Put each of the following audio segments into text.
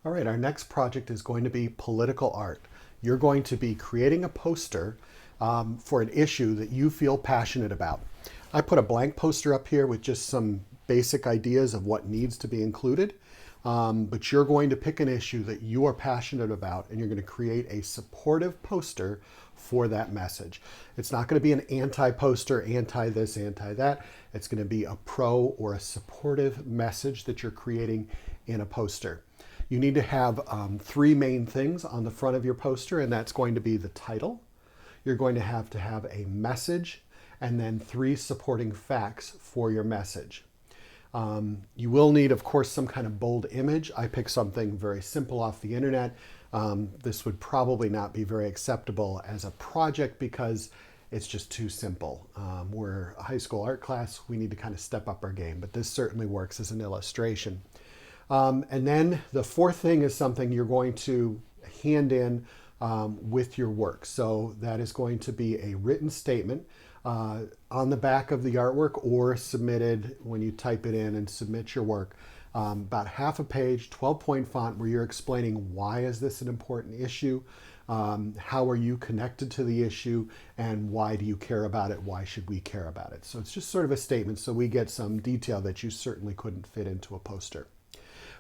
All right, our next project is going to be political art. You're going to be creating a poster for an issue that you feel passionate about. I put a blank poster up here with just some basic ideas of what needs to be included, but you're going to pick an issue that you are passionate about and you're going to create a supportive poster for that message. It's not going to be an anti-poster, anti-this, anti-that. It's going to be a pro or a supportive message that you're creating in a poster. You need to have three main things on the front of your poster, and that's going to be the title. You're going to have a message, and then three supporting facts for your message. You will need, of course, some kind of bold image. I picked something very simple off the internet. This would probably not be very acceptable as a project because it's just too simple. We're a high school art class. We need to kind of step up our game, but this certainly works as an illustration. And then the fourth thing is something you're going to hand in with your work. So that is going to be a written statement on the back of the artwork or submitted when you type it in and submit your work. About half a page, 12-point font where you're explaining why is this an important issue, how are you connected to the issue, and why do you care about it, why should we care about it. So it's just sort of a statement so we get some detail that you certainly couldn't fit into a poster.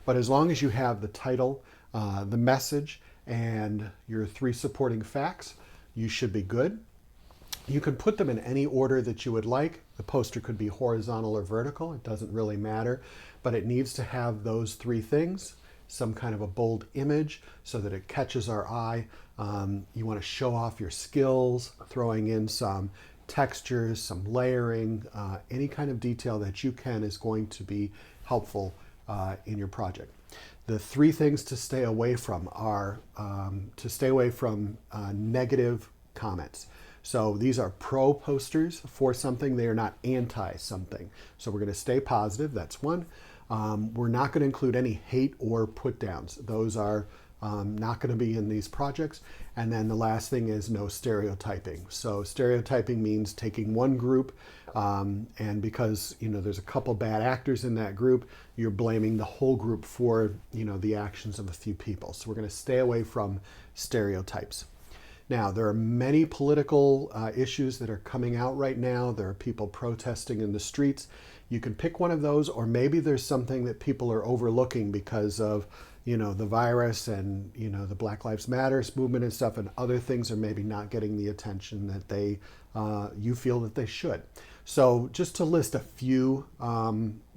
But as long as you have the title, the message, and your three supporting facts, you should be good. You can put them in any order that you would like. The poster could be horizontal or vertical. It doesn't really matter. But it needs to have those three things, some kind of a bold image so that it catches our eye. You want to show off your skills, throwing in some textures, some layering, any kind of detail that you can is going to be helpful in your project. The three things to stay away from are to stay away from negative comments. So these are pro posters for something. They are not anti something. So we're going to stay positive. That's one. We're not going to include any hate or put downs. Those are not going to be in these projects. And then the last thing is no stereotyping. So stereotyping means taking one group and because there's a couple bad actors in that group, you're blaming the whole group for the actions of a few people. So we're going to stay away from stereotypes. Now, there are many political issues that are coming out right now. There are people protesting in the streets. You can pick one of those, or maybe there's something that people are overlooking because of the virus and the Black Lives Matter movement and stuff, and other things are maybe not getting the attention that you feel that they should. So just to list a few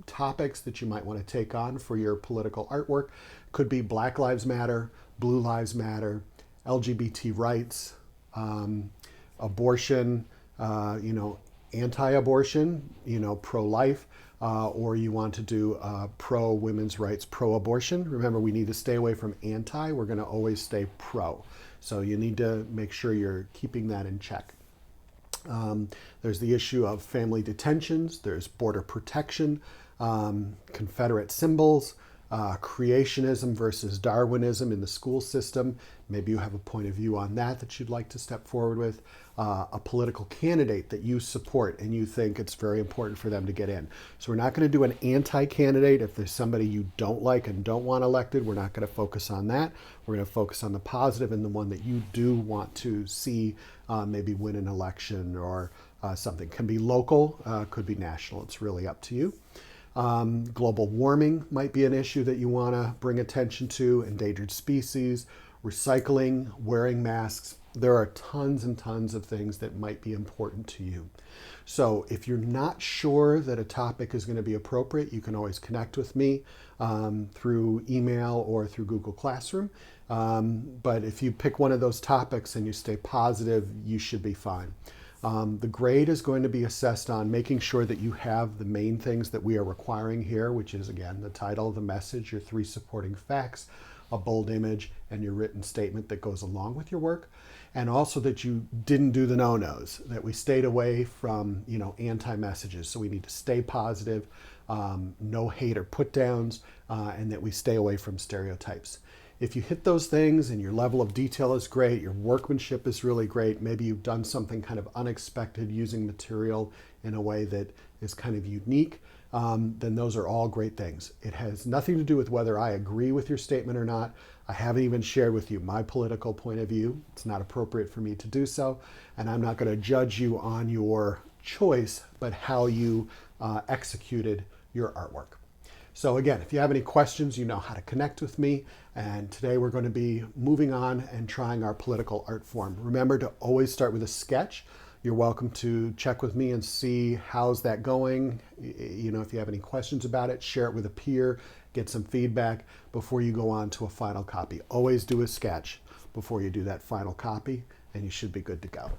topics that you might want to take on for your political artwork, could be Black Lives Matter, Blue Lives Matter, LGBT rights, abortion, anti-abortion, pro-life, or you want to do pro-women's rights, pro-abortion. Remember, we need to stay away from anti. We're going to always stay pro. So you need to make sure you're keeping that in check. There's the issue of family detentions. There's border protection, Confederate symbols, creationism versus Darwinism in the school system. Maybe you have a point of view on that you'd like to step forward with. A political candidate that you support and you think it's very important for them to get in. So we're not going to do an anti-candidate. If there's somebody you don't like and don't want elected, we're not going to focus on that. We're going to focus on the positive and the one that you do want to see maybe win an election or something. Can be local, could be national. It's really up to you. Global warming might be an issue that you want to bring attention to. Endangered species, recycling, wearing masks. There are tons and tons of things that might be important to you. So if you're not sure that a topic is going to be appropriate, you can always connect with me through email or through Google Classroom. But if you pick one of those topics and you stay positive, you should be fine. The grade is going to be assessed on making sure that you have the main things that we are requiring here, which is, again, the title, the message, your three supporting facts, a bold image, and your written statement that goes along with your work. And also that you didn't do the no-nos, that we stayed away from, anti-messages. So we need to stay positive, no hate or put-downs, and that we stay away from stereotypes. If you hit those things and your level of detail is great, your workmanship is really great, maybe you've done something kind of unexpected using material in a way that is kind of unique, then those are all great things. It has nothing to do with whether I agree with your statement or not. I haven't even shared with you my political point of view. It's not appropriate for me to do so, and I'm not going to judge you on your choice, but how you executed your artwork. So again, if you have any questions, you know how to connect with me. And today we're going to be moving on and trying our political art form. Remember to always start with a sketch. You're welcome to check with me and see how's that going. You know, if you have any questions about it, share it with a peer, get some feedback before you go on to a final copy. Always do a sketch before you do that final copy, and you should be good to go.